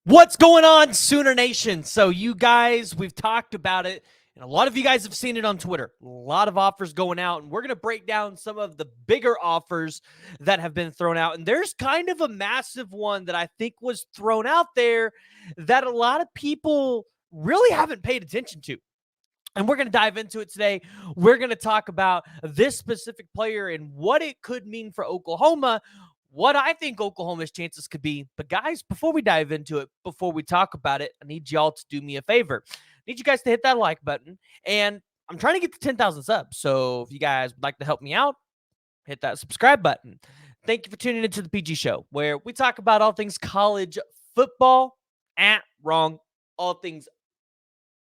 What's going on, Sooner Nation? So you guys, we've talked about it, and a lot of you guys have seen it on Twitter. A lot of offers going out, and we're going to break down some of the bigger offers that have been thrown out. And there's kind of a massive one that I think was thrown out there that a lot of people really haven't paid attention to. And we're going to dive into it today. We're going to talk about this specific player and what it could mean for Oklahoma, what I think Oklahoma's chances could be. But guys, before we dive into it, before we talk about it, I need y'all to do me a favor. I need you guys to hit that like button. And I'm trying to get to 10,000 subs. So if you guys would like to help me out, hit that subscribe button. Thank you for tuning into the PG Show, where we talk about all things college football. Wrong. All things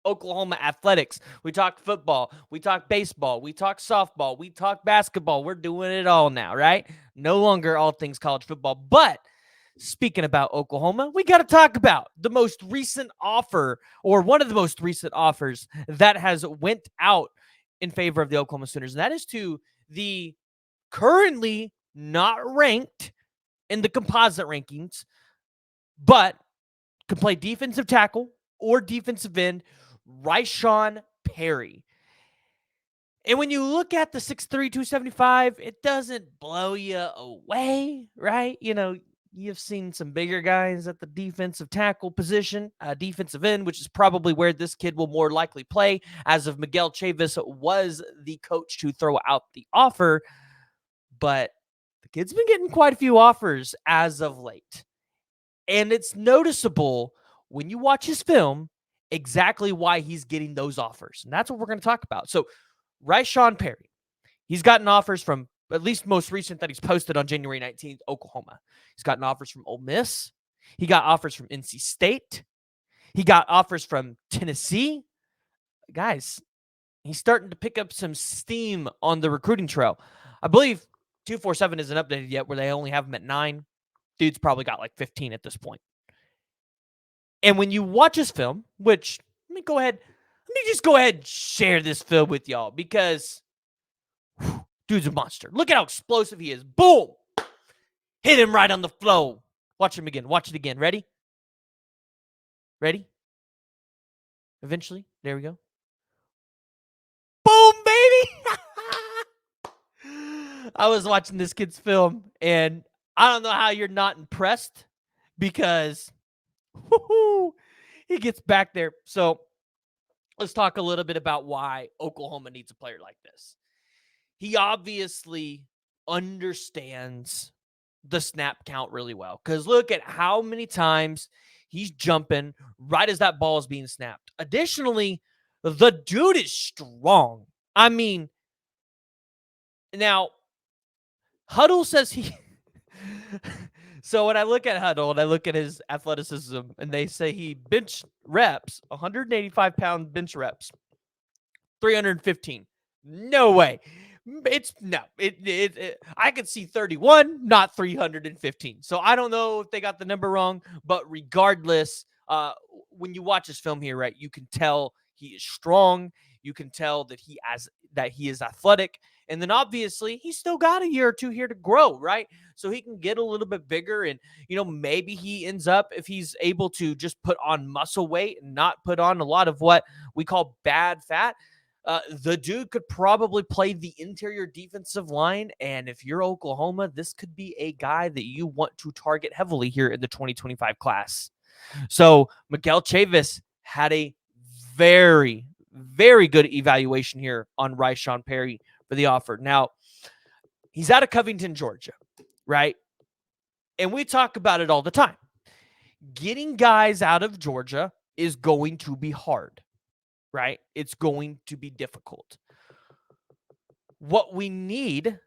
Oklahoma athletics. We talk football, we talk baseball, we talk softball, we talk basketball. We're doing it all now, right? No longer all things college football. But speaking about Oklahoma, we got to talk about the most recent offer, or one of the most recent offers that has went out in favor of the Oklahoma Sooners, and that is to the currently not ranked in the composite rankings, but could play defensive tackle or defensive end, Ryshawn Perry. And when you look at the 6'3", 275, it doesn't blow you away, right? You know, you've seen some bigger guys at the defensive tackle position, defensive end, which is probably where this kid will more likely play, as of Miguel Chavis was the coach to throw out the offer. But the kid's been getting quite a few offers as of late. And it's noticeable when you watch his film exactly why he's getting those offers. And that's what we're going to talk about. So, Ryshawn Perry, he's gotten offers from, at least most recent that he's posted on January 19th, Oklahoma. He's gotten offers from Ole Miss. He got offers from NC State. He got offers from Tennessee. Guys, he's starting to pick up some steam on the recruiting trail. I believe 247 isn't updated yet, where they only have him at 9. Dude's probably got like 15 at this point. And when you watch his film, which let me just go ahead and share this film with y'all, because dude's a monster. Look at how explosive he is. Boom! Hit him right on the flow. Watch him again. Watch it again. Ready? Ready? Eventually. There we go. Boom, baby! I was watching this kid's film, and I don't know how you're not impressed, because he gets back there. So let's talk a little bit about why Oklahoma needs a player like this. He obviously understands the snap count really well, because look at how many times he's jumping right as that ball is being snapped. Additionally, the dude is strong. I mean, now, Huddle says he... So when I look at Huddle and I look at his athleticism, and they say he bench reps, 185-pound bench reps, 315. No way. I could see 31, not 315. So I don't know if they got the number wrong, but regardless, when you watch his film here, right, you can tell he is strong. You can tell that he is athletic. And then obviously he's still got a year or two here to grow, right? So he can get a little bit bigger, and, you know, maybe he ends up, if he's able to just put on muscle weight and not put on a lot of what we call bad fat, the dude could probably play the interior defensive line. And if you're Oklahoma, this could be a guy that you want to target heavily here in the 2025 class. So Miguel Chavis had a very, very good evaluation here on Ryshawn Perry for the offer. Now, he's out of Covington, Georgia, right? And we talk about it all the time. Getting guys out of Georgia is going to be hard, right? It's going to be difficult. What we need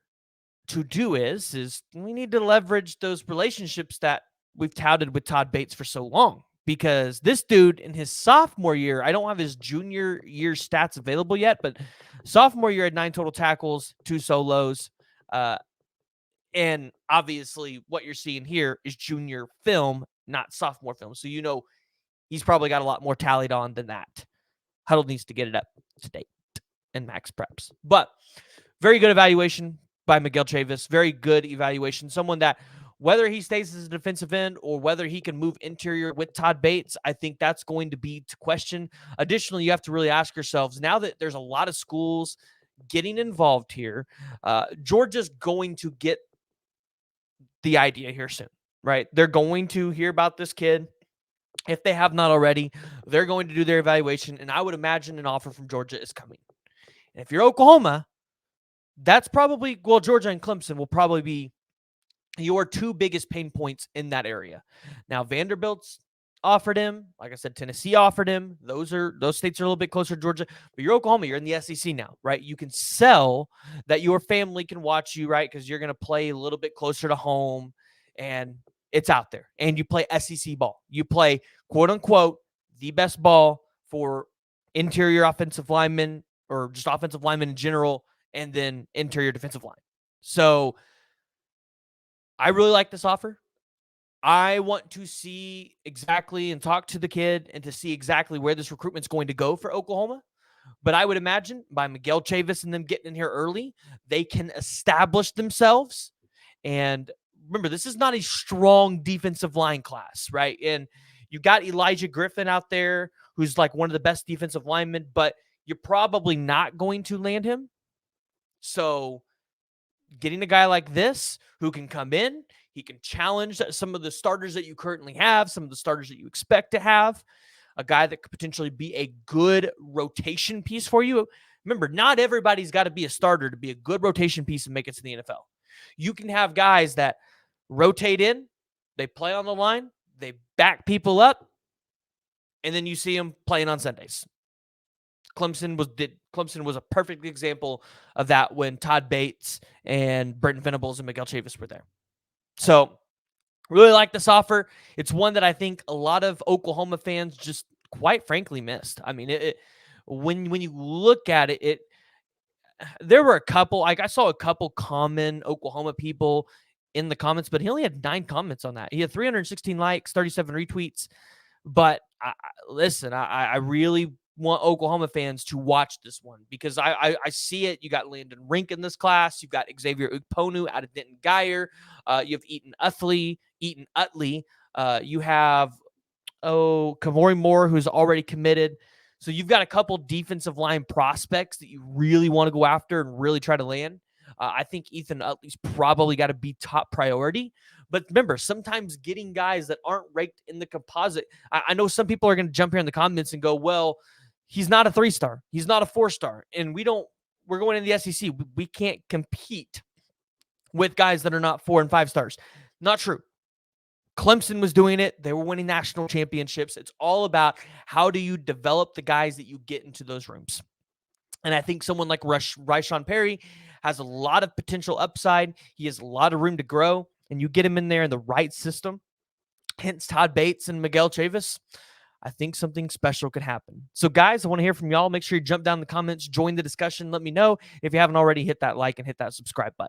to do is we need to leverage those relationships that we've touted with Todd Bates for so long. Because this dude in his sophomore year, I don't have his junior year stats available yet, but sophomore year had 9 total tackles, 2 solos. And obviously what you're seeing here is junior film, not sophomore film. So, you know, he's probably got a lot more tallied on than that. Huddle needs to get it up to date and max preps. But very good evaluation by Miguel Chavis. Very good evaluation. Someone that Whether he stays as a defensive end or whether he can move interior with Todd Bates, I think that's going to be to question. Additionally, you have to really ask yourselves, now that there's a lot of schools getting involved here, Georgia's going to get the idea here soon, right? They're going to hear about this kid. If they have not already, they're going to do their evaluation, and I would imagine an offer from Georgia is coming. And if you're Oklahoma, that's probably, well, Georgia and Clemson will probably be your two biggest pain points in that area. Now, Vanderbilt's offered him. Like I said, Tennessee offered him. Those states are a little bit closer to Georgia. But you're Oklahoma. You're in the SEC now, right? You can sell that your family can watch you, right? Because you're going to play a little bit closer to home, and it's out there. And you play SEC ball. You play, quote unquote, the best ball for interior offensive linemen or just offensive linemen in general, and then interior defensive line. So I really like this offer. I want to see exactly and talk to the kid and to see exactly where this recruitment's going to go for Oklahoma. But I would imagine by Miguel Chavis and them getting in here early, they can establish themselves. And remember, this is not a strong defensive line class, right? And you got Elijah Griffin out there, who's like one of the best defensive linemen, but you're probably not going to land him. So getting a guy like this who can come in, he can challenge some of the starters that you currently have, some of the starters that you expect to have, a guy that could potentially be a good rotation piece for you. Remember, not everybody's got to be a starter to be a good rotation piece and make it to the NFL. You can have guys that rotate in, they play on the line, they back people up, and then you see them playing on Sundays. Clemson was a perfect example of that when Todd Bates and Brent Venables and Miguel Chavis were there. So really like this offer. It's one that I think a lot of Oklahoma fans just quite frankly missed. I mean, when you look at it, there were a couple, like I saw a couple common Oklahoma people in the comments, but he only had 9 comments on that. He had 316 likes, 37 retweets. But listen, I really want Oklahoma fans to watch this one because I see it. You got Landon Rink in this class. You've got Xavier Ukponu out of Denton Geyer. You have Eaton Utley. You have Kamori Moore, who's already committed. So you've got a couple defensive line prospects that you really want to go after and really try to land. I think Ethan Utley's probably got to be top priority. But remember, sometimes getting guys that aren't ranked in the composite. I know some people are going to jump here in the comments and go, well, he's not a 3-star. He's not a 4-star. And we're going into the SEC. We can't compete with guys that are not 4 and 5 stars. Not true. Clemson was doing it. They were winning national championships. It's all about how do you develop the guys that you get into those rooms. And I think someone like Ryshawn Perry has a lot of potential upside. He has a lot of room to grow, and you get him in there in the right system. Hence Todd Bates and Miguel Chavis. I think something special could happen. So, guys, I want to hear from y'all. Make sure you jump down in the comments, join the discussion. Let me know. If you haven't already, hit that like and hit that subscribe button.